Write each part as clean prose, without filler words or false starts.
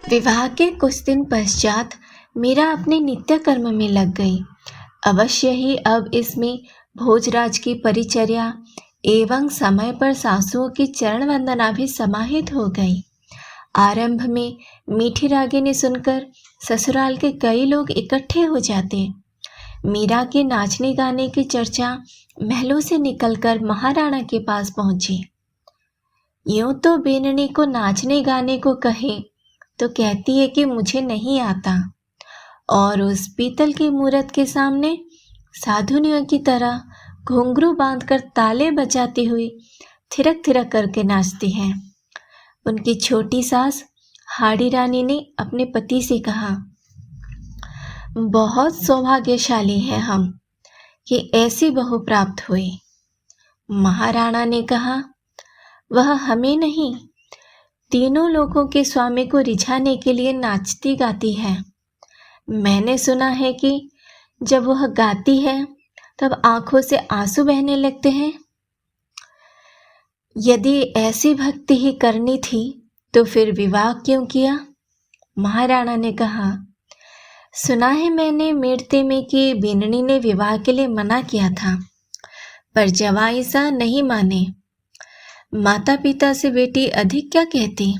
विवाह के कुछ दिन पश्चात मीरा अपने नित्य कर्म में लग गई। अवश्य ही अब इसमें भोजराज की परिचर्या एवं समय पर सासुओं की चरण वंदना भी समाहित हो गई। आरंभ में मीठी रागिनी सुनकर ससुराल के कई लोग इकट्ठे हो जाते। मीरा के नाचने गाने की चर्चा महलों से निकलकर महाराणा के पास पहुंची। यूं तो बेननी को नाचने गाने को कहे तो कहती है कि मुझे नहीं आता, और उस पीतल की मूरत के सामने साधुनियों की तरह घुंघरू बांधकर ताले बजाती हुई थिरक थिरक करके नाचती है। उनकी छोटी सास हाड़ी रानी ने अपने पति से कहा, बहुत सौभाग्यशाली हैं हम कि ऐसी बहू प्राप्त हुई। महाराणा ने कहा, वह हमें नहीं, तीनों लोगों के स्वामी को रिझाने के लिए नाचती गाती है। मैंने सुना है कि जब वह गाती है तब आंखों से आंसू बहने लगते हैं। यदि ऐसी भक्ति ही करनी थी तो फिर विवाह क्यों किया? महाराणा ने कहा, सुना है मैंने मेड़ते में कि बीननी ने विवाह के लिए मना किया था, पर जवाई सा नहीं माने। माता पिता से बेटी अधिक क्या कहती?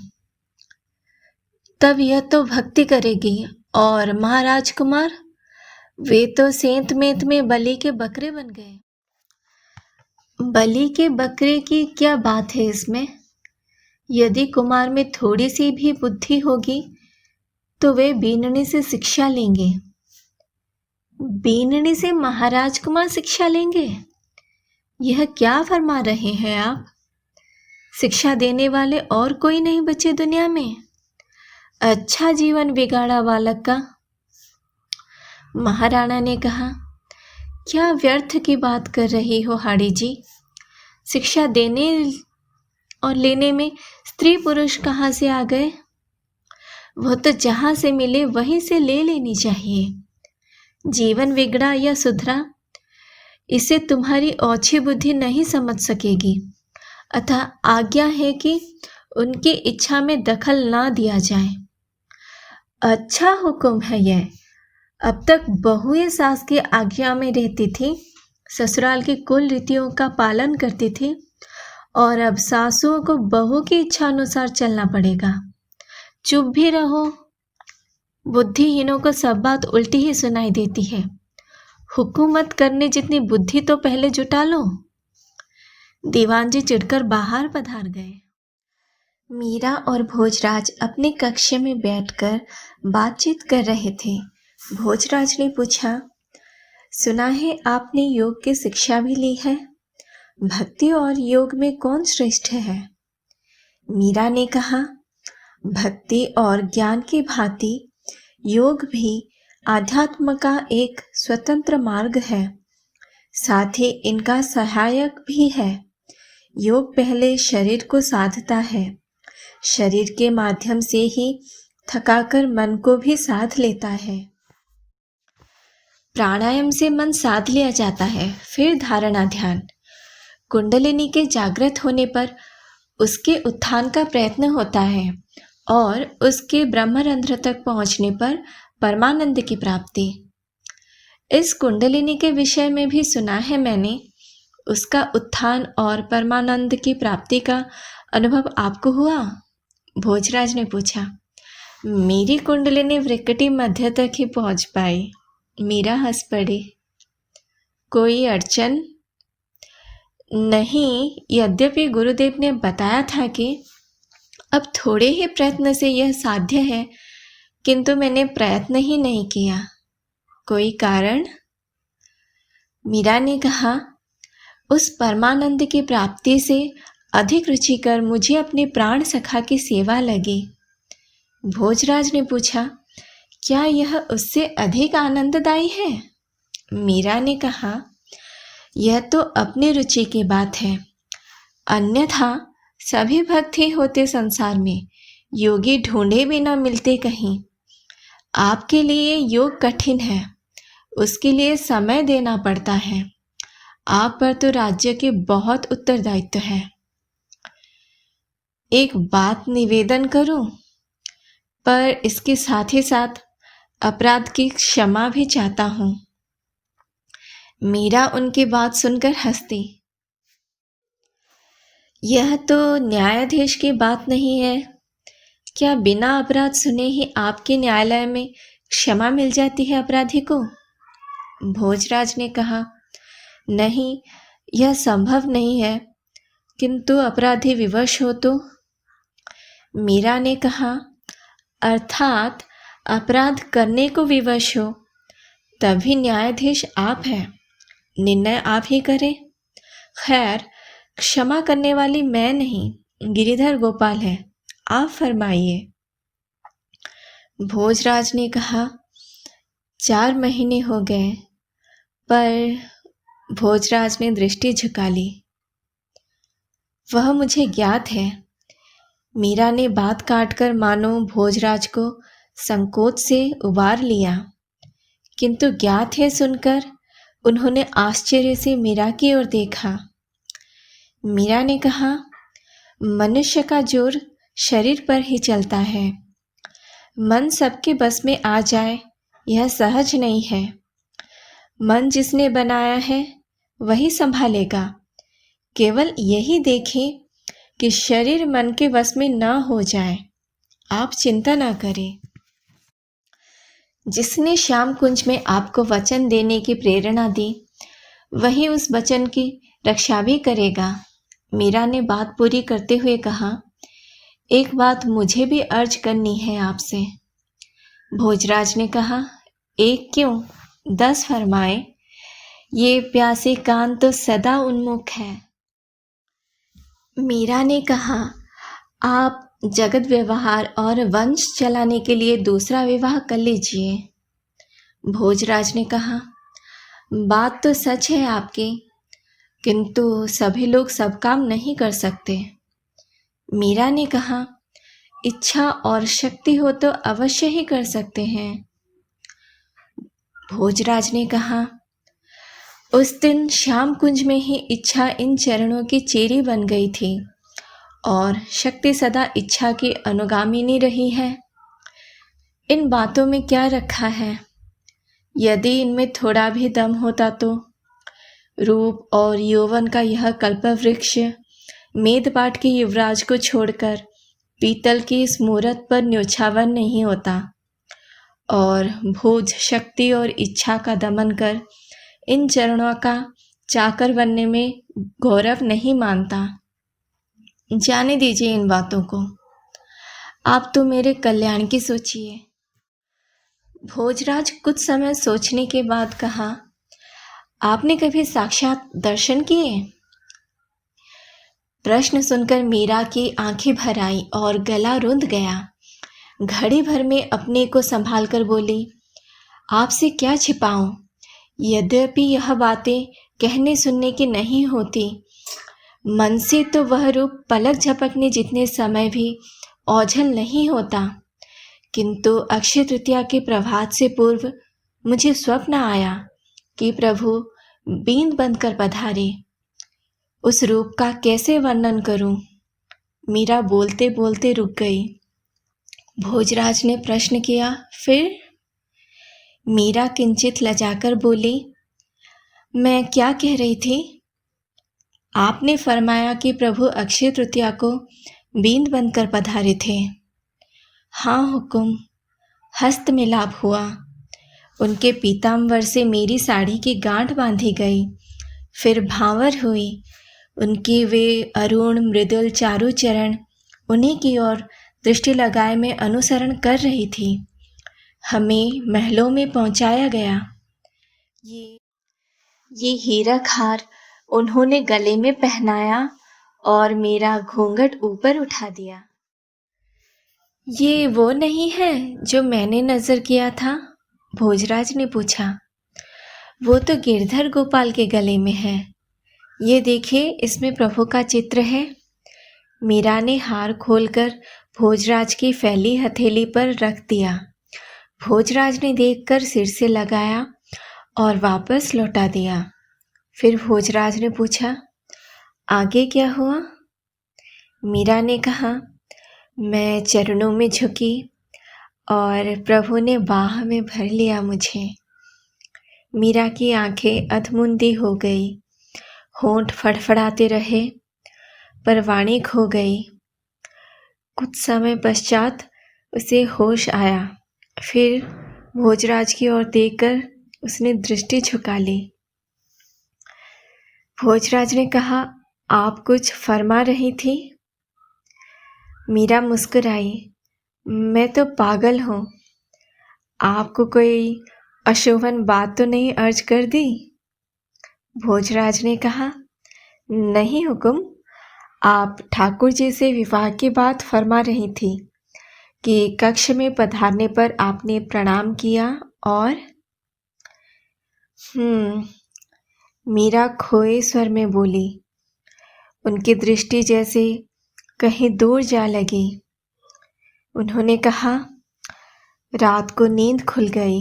तब यह तो भक्ति करेगी, और महाराज कुमार, वे तो सेंत मेंत में बलि के बकरे बन गए। बलि के बकरे की क्या बात है इसमें? यदि कुमार में थोड़ी सी भी बुद्धि होगी तो वे बीननी से शिक्षा लेंगे। बीननी से महाराज कुमार शिक्षा लेंगे? यह क्या फरमा रहे हैं आप? शिक्षा देने वाले और कोई नहीं बचे दुनिया में? अच्छा जीवन बिगाड़ा बालक का। महाराणा ने कहा, क्या व्यर्थ की बात कर रही हो हाड़ी जी? शिक्षा देने और लेने में स्त्री पुरुष कहाँ से आ गए? वो तो जहाँ से मिले वहीं से ले लेनी चाहिए। जीवन बिगड़ा या सुधरा, इसे तुम्हारी ओछी बुद्धि नहीं समझ सकेगी। अतः आज्ञा है कि उनकी इच्छा में दखल ना दिया जाए। अच्छा हुक्म है यह। अब तक बहुएं सास की आज्ञा में रहती थी, ससुराल की कुल रीतियों का पालन करती थी, और अब सासुओं को बहू की इच्छा अनुसार चलना पड़ेगा। चुप भी रहो। बुद्धिहीनों को सब बात उल्टी ही सुनाई देती है। हुकूमत करने जितनी बुद्धि तो पहले जुटा लो। दीवान जी चिढ़कर बाहर पधार गए। मीरा और भोजराज अपने कक्ष में बैठकर बातचीत कर रहे थे। भोजराज ने पूछा, सुना है आपने योग की शिक्षा भी ली है। भक्ति और योग में कौन श्रेष्ठ है? मीरा ने कहा, भक्ति और ज्ञान की भांति योग भी आध्यात्म का एक स्वतंत्र मार्ग है, साथ ही इनका सहायक भी है। योग पहले शरीर को साधता है, शरीर के माध्यम से ही थकाकर मन को भी साध लेता है। प्राणायाम से मन साध लिया जाता है, फिर धारणा ध्यान। कुंडलिनी के जागृत होने पर उसके उत्थान का प्रयत्न होता है, और उसके ब्रह्मरंध्र तक पहुंचने पर परमानंद की प्राप्ति। इस कुंडलिनी के विषय में भी सुना है मैंने। उसका उत्थान और परमानंद की प्राप्ति का अनुभव आपको हुआ? भोजराज ने पूछा। मेरी कुंडलिनी वृक्कटी मध्य तक ही पहुंच पाई। मीरा हंस पड़ी। कोई अड़चन नहीं, यद्यपि गुरुदेव ने बताया था कि अब थोड़े ही प्रयत्न से यह साध्य है, किंतु मैंने प्रयत्न ही नहीं किया। कोई कारण? मीरा ने कहा, उस परमानंद की प्राप्ति से अधिक रुचिकर मुझे अपने प्राण सखा की सेवा लगी। भोजराज ने पूछा, क्या यह उससे अधिक आनंददायी है? मीरा ने कहा, यह तो अपनी रुचि की बात है, अन्यथा सभी भक्त ही होते संसार में, योगी ढूंढे भी न मिलते कहीं। आपके लिए योग कठिन है, उसके लिए समय देना पड़ता है। आप पर तो राज्य के बहुत उत्तरदायित्व है। एक बात निवेदन करूं? पर इसके साथ ही साथ अपराध की क्षमा भी चाहता हूँ। मीरा उनकी बात सुनकर हंस दी। यह तो न्यायाधीश की बात नहीं है। क्या बिना अपराध सुने ही आपके न्यायालय में क्षमा मिल जाती है अपराधी को? भोजराज ने कहा, नहीं, यह संभव नहीं है, किंतु अपराधी विवश हो तो? मीरा ने कहा, अर्थात अपराध करने को विवश हो, तभी न्यायाधीश आप हैं, निर्णय आप ही करें। खैर, क्षमा करने वाली मैं नहीं, गिरिधर गोपाल है, आप फरमाइए। भोजराज ने कहा, 4 महीने हो गए। पर भोजराज ने दृष्टि झुका ली। वह मुझे ज्ञात है। मीरा ने बात काटकर मानो भोजराज को संकोच से उबार लिया, किंतु ज्ञात है सुनकर उन्होंने आश्चर्य से मीरा की ओर देखा। मीरा ने कहा, मनुष्य का जोर शरीर पर ही चलता है। मन सबके बस में आ जाए यह सहज नहीं है। मन जिसने बनाया है वही संभालेगा। केवल यही देखें कि शरीर मन के वश में न हो जाए। आप चिंता न करें। जिसने श्याम कुंज में आपको वचन देने की प्रेरणा दी, वही उस वचन की रक्षा भी करेगा। मीरा ने बात पूरी करते हुए कहा, एक बात मुझे भी अर्ज करनी है आपसे। भोजराज ने कहा, एक क्यों, 10 फरमाए। ये प्यासे कान तो सदा उन्मुख है। मीरा ने कहा, आप जगत व्यवहार और वंश चलाने के लिए दूसरा विवाह कर लीजिए। भोजराज ने कहा, बात तो सच है आपकी, किंतु सभी लोग सब काम नहीं कर सकते। मीरा ने कहा, इच्छा और शक्ति हो तो अवश्य ही कर सकते हैं। भोजराज ने कहा, उस दिन श्याम कुंज में ही इच्छा इन चरणों की चेरी बन गई थी और शक्ति सदा इच्छा की अनुगामिनी रही है। इन बातों में क्या रखा है? यदि इनमें थोड़ा भी दम होता तो रूप और यौवन का यह कल्पवृक्ष मेदपाट के युवराज को छोड़कर पीतल की इस मूरत पर न्योछावर नहीं होता और भोज शक्ति और इच्छा का दमन कर इन चरणों का चाकर बनने में गौरव नहीं मानता। जाने दीजिए इन बातों को, आप तो मेरे कल्याण की सोचिए। भोजराज कुछ समय सोचने के बाद कहा, आपने कभी साक्षात दर्शन किए? प्रश्न सुनकर मीरा की आंखें भर आई और गला रुंध गया। घड़ी भर में अपने को संभाल कर बोली, आपसे क्या छिपाऊं? यद्यपि यह बातें कहने सुनने की नहीं होती, मन से तो वह रूप पलक झपकने जितने समय भी ओझल नहीं होता, किंतु अक्षय तृतीया के प्रभात से पूर्व मुझे स्वप्न आया कि प्रभु बींद बनकर पधारे। उस रूप का कैसे वर्णन करूं? मीरा बोलते बोलते रुक गई। भोजराज ने प्रश्न किया, फिर? मीरा किंचित लजाकर बोली, मैं क्या कह रही थी? आपने फरमाया कि प्रभु अक्षय तृतीया को बींद बनकर पधारे थे। हाँ हुकुम। हस्त मिलाप हुआ। उनके पीताम्बर से मेरी साड़ी की गांठ बांधी गई। फिर भांवर हुई। उनके वे अरुण मृदुल चारु चरण उन्हीं की ओर दृष्टि लगाए मैं अनुसरण कर रही थी। हमें महलों में पहुंचाया गया। ये हीरक हार उन्होंने गले में पहनाया और मेरा घूंघट ऊपर उठा दिया। ये वो नहीं है जो मैंने नजर किया था? भोजराज ने पूछा। वो तो गिरधर गोपाल के गले में है। ये देखिए, इसमें प्रभु का चित्र है। मीरा ने हार खोलकर भोजराज की फैली हथेली पर रख दिया। भोजराज ने देखकर सिर से लगाया और वापस लौटा दिया। फिर भोजराज ने पूछा, आगे क्या हुआ? मीरा ने कहा, मैं चरणों में झुकी और प्रभु ने बाह में भर लिया मुझे। मीरा की आंखें अधमुंदी हो गई, होंठ फड़फड़ाते रहे, पर वाणी खो गई। कुछ समय पश्चात उसे होश आया। फिर भोजराज की ओर देखकर उसने दृष्टि झुका ली। भोजराज ने कहा, आप कुछ फरमा रही थी? मीरा मुस्कुराई, मैं तो पागल हूँ। आपको कोई अशोभन बात तो नहीं अर्ज कर दी? भोजराज ने कहा, नहीं हुकुम, आप ठाकुर जी से विवाह की बात फरमा रही थी कि कक्ष में पधारने पर आपने प्रणाम किया और मीरा खोए स्वर में बोली। उनकी दृष्टि जैसे कहीं दूर जा लगी। उन्होंने कहा, रात को नींद खुल गई।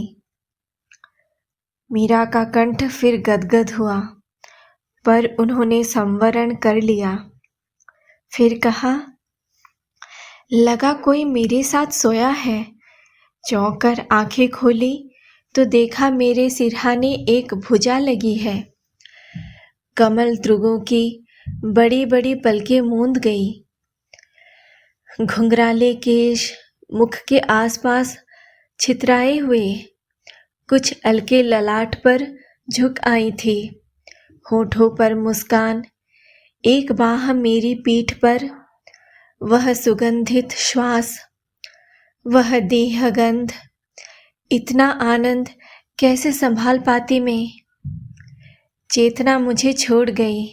मीरा का कंठ फिर गदगद हुआ, पर उन्होंने संवरण कर लिया। फिर कहा, लगा कोई मेरे साथ सोया है। चौंक कर आंखें खोली तो देखा मेरे सिरहाने एक भुजा लगी है। कमल त्रुगों की बड़ी बड़ी पलकें मूंद गई। घुंघराले केश मुख के आसपास छितराए हुए, कुछ अलके ललाट पर झुक आई थी। होठों पर मुस्कान, एक बाह मेरी पीठ पर, वह सुगंधित श्वास, वह देहगंध। इतना आनंद कैसे संभाल पाती मैं? चेतना मुझे छोड़ गई।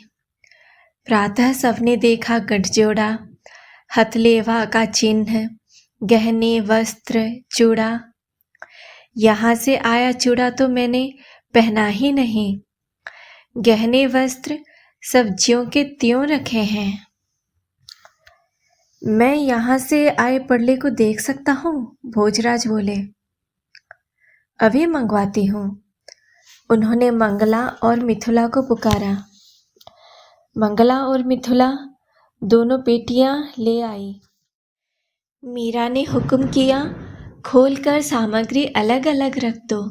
प्रातः सबने देखा गठजोड़ा, हथलेवा का चिन्ह, गहने वस्त्र चूड़ा। यहाँ से आया चूड़ा तो मैंने पहना ही नहीं। गहने वस्त्र सब ज्यों के त्यों रखे हैं। मैं यहाँ से आए पड़ले को देख सकता हूँ? भोजराज बोले। अभी मंगवाती हूँ। उन्होंने मंगला और मिथुला को पुकारा। मंगला और मिथुला दोनों पेटियां ले आई। मीरा ने हुक्म किया, खोलकर सामग्री अलग अलग रख दो।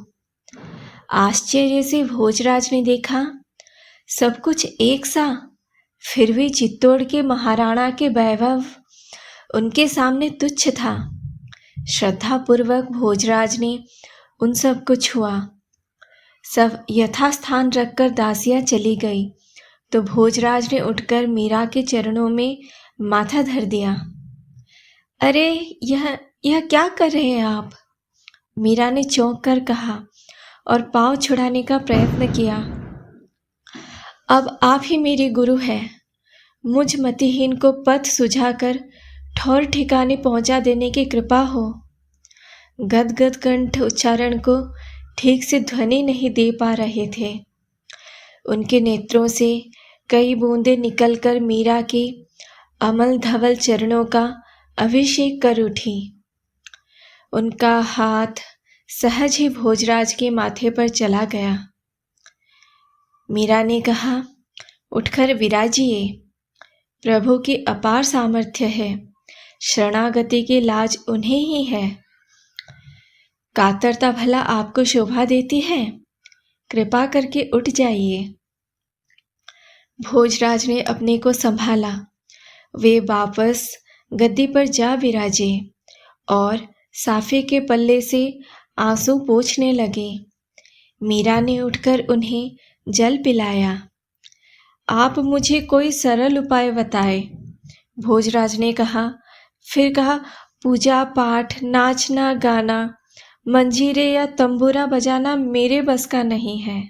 आश्चर्य से भोजराज ने देखा, सब कुछ एक सा, फिर भी चित्तौड़ के महाराणा के वैभव उनके सामने तुच्छ था। श्रद्धापूर्वक भोजराज ने उन सब को छुआ। सब यथास्थान रखकर दासियां चली गई तो भोजराज ने उठकर मीरा के चरणों में माथा धर दिया। अरे यह क्या कर रहे हैं आप? मीरा ने चौंक कर कहा और पांव छुड़ाने का प्रयत्न किया। अब आप ही मेरे गुरु हैं। मुझ मतिहीन को पथ सुझाकर ठौर ठिकाने पहुंचा देने की कृपा हो। गदगद कंठ उच्चारण को ठीक से ध्वनि नहीं दे पा रहे थे। उनके नेत्रों से कई बूंदें निकलकर मीरा के अमल धवल चरणों का अभिषेक कर उठी। उनका हाथ सहज ही भोजराज के माथे पर चला गया। मीरा ने कहा, उठकर विराजिए। प्रभु की अपार सामर्थ्य है। शरणागति की लाज उन्हें ही है। कातरता भला आपको शोभा देती है? कृपा करके उठ जाइए। भोजराज ने अपने को संभाला। वे वापस गद्दी पर जा विराजे और साफे के पल्ले से आंसू पोंछने लगे। मीरा ने उठकर उन्हें जल पिलाया। आप मुझे कोई सरल उपाय बताए, भोजराज ने कहा। फिर कहा, पूजा पाठ, नाचना गाना, मंजीरे या तंबूरा बजाना मेरे बस का नहीं है।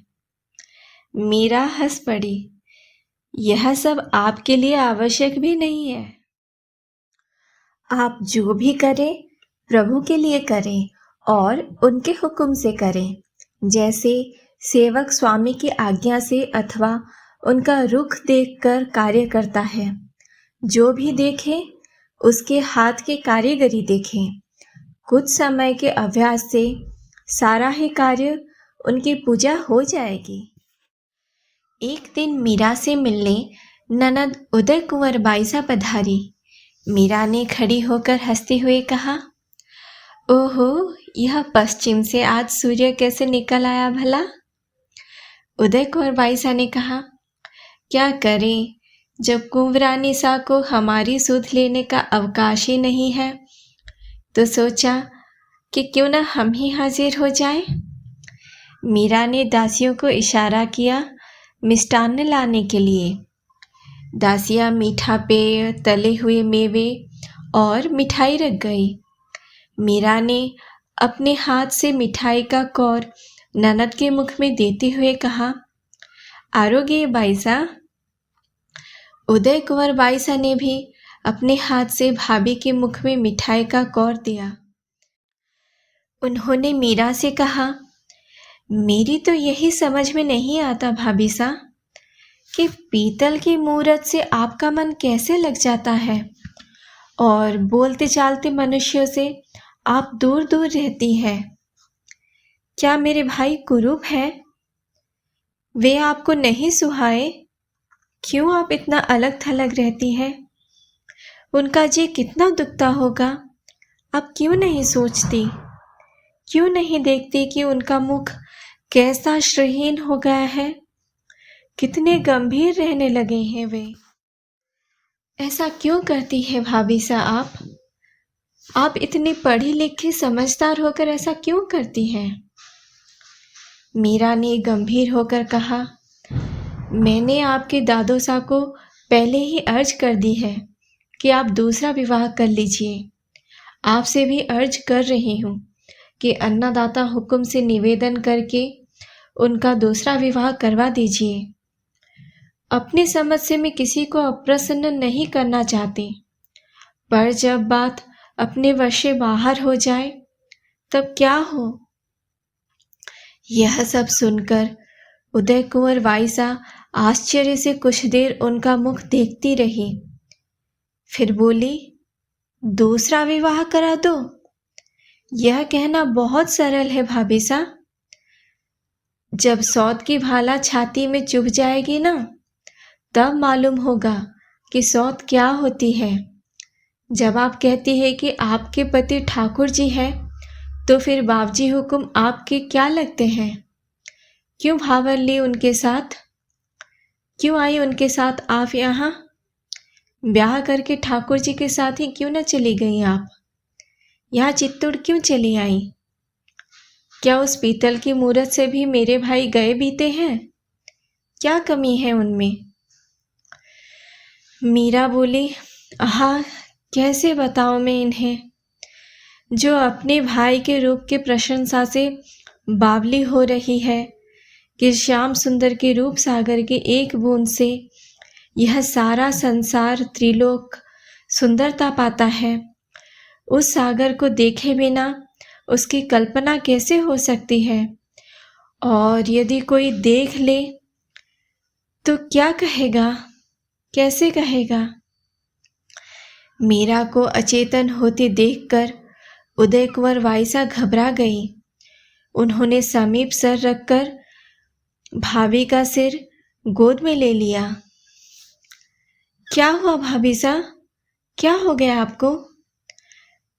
मीरा हंस पड़ी। यह सब आपके लिए आवश्यक भी नहीं है। आप जो भी करें प्रभु के लिए करें और उनके हुक्म से करें, जैसे सेवक स्वामी की आज्ञा से अथवा उनका रुख देखकर कार्य करता है। जो भी देखे उसके हाथ की कारीगरी देखें। कुछ समय के अभ्यास से सारा ही कार्य उनकी पूजा हो जाएगी। एक दिन मीरा से मिलने ननद उदय कुंवर बाईसा पधारी। मीरा ने खड़ी होकर हंसते हुए कहा, ओहो, यह पश्चिम से आज सूर्य कैसे निकल आया भला? उदय कुंवर बाईसा ने कहा, क्या करें, जब कुंवरानी सा को हमारी सुध लेने का अवकाश ही नहीं है, तो सोचा कि क्यों न हम ही हाजिर हो जाएं। मीरा ने दासियों को इशारा किया मिष्टान्न लाने के लिए। दासियां मीठा पेय, तले हुए मेवे और मिठाई रख गई। मीरा ने अपने हाथ से मिठाई का कौर ननद के मुख में देते हुए कहा, आरोगे बाईसा? उदय कुंवर बाईसा ने भी अपने हाथ से भाभी के मुख में मिठाई का कौर दिया। उन्होंने मीरा से कहा, मेरी तो यही समझ में नहीं आता भाभी सा कि पीतल की मूरत से आपका मन कैसे लग जाता है और बोलते चालते मनुष्यों से आप दूर दूर रहती है। क्या मेरे भाई कुरूप है? वे आपको नहीं सुहाए? क्यों आप इतना अलग थलग रहती है? उनका जी कितना दुखता होगा, आप क्यों नहीं सोचती? क्यों नहीं देखती कि उनका मुख कैसा श्रीहीन हो गया है? कितने गंभीर रहने लगे हैं वे। ऐसा क्यों करती है भाभी सा आप इतनी पढ़ी लिखी समझदार होकर ऐसा क्यों करती हैं? मीरा ने गंभीर होकर कहा, मैंने आपके दादो सा को पहले ही अर्ज कर दी है कि आप दूसरा विवाह कर लीजिए। आपसे भी अर्ज कर रही हूँ कि अन्नदाता हुक्म से निवेदन करके उनका दूसरा विवाह करवा दीजिए। अपनी समझ से मैं किसी को अप्रसन्न नहीं करना चाहती, पर जब बात अपने वश से बाहर हो जाए तब क्या हो? यह सब सुनकर उदय कुंवर बाईसा आश्चर्य से कुछ देर उनका मुख देखती रही। फिर बोली, दूसरा विवाह करा दो? यह कहना बहुत सरल है भाभी सा। जब सौत की भाला छाती में चुभ जाएगी ना, तब मालूम होगा कि सौत क्या होती है। जब आप कहती है कि आपके पति ठाकुर जी है, तो फिर बाबजी हुक्म आपके क्या लगते हैं? क्यों भावर ली उनके साथ? क्यों आई उनके साथ आप यहाँ? ब्याह करके ठाकुर जी के साथ ही क्यों न चली गई आप? यहाँ चित्तौड़ क्यों चली आई? क्या उस पीतल की मूरत से भी मेरे भाई गए बीते हैं? क्या कमी है उनमें? मीरा बोली, हाँ, कैसे बताऊं मैं इन्हें, जो अपने भाई के रूप की प्रशंसा से बावली हो रही है कि श्याम सुंदर के रूप सागर के एक बूंद से यह सारा संसार त्रिलोक सुंदरता पाता है। उस सागर को देखे बिना उसकी कल्पना कैसे हो सकती है? और यदि कोई देख ले तो क्या कहेगा, कैसे कहेगा? मीरा को अचेतन होते देखकर उदय कुंवर बाईसा घबरा गई। उन्होंने समीप सर रखकर भाभी का सिर गोद में ले लिया। क्या हुआ भाभी सा? क्या हो गया आपको?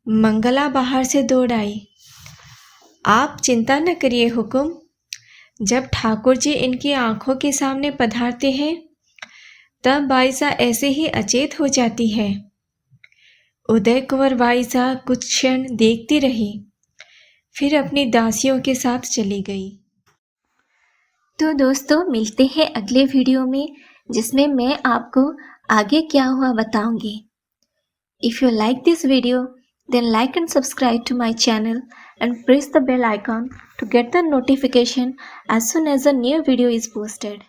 मंगला बाहर से दौड़ आई। आप चिंता न करिए हुकुम, जब ठाकुर जी इनकी आंखों के सामने पधारते हैं तब बाईसा ऐसे ही अचेत हो जाती है। उदय कुंवर बाईसा कुछ क्षण देखती रही, फिर अपनी दासियों के साथ चली गई। तो दोस्तों, मिलते हैं अगले वीडियो में, जिसमें मैं आपको आगे क्या हुआ बताऊंगी। If you like this video, then like and subscribe to my channel and press the bell icon to get the notification as soon as a new video is posted.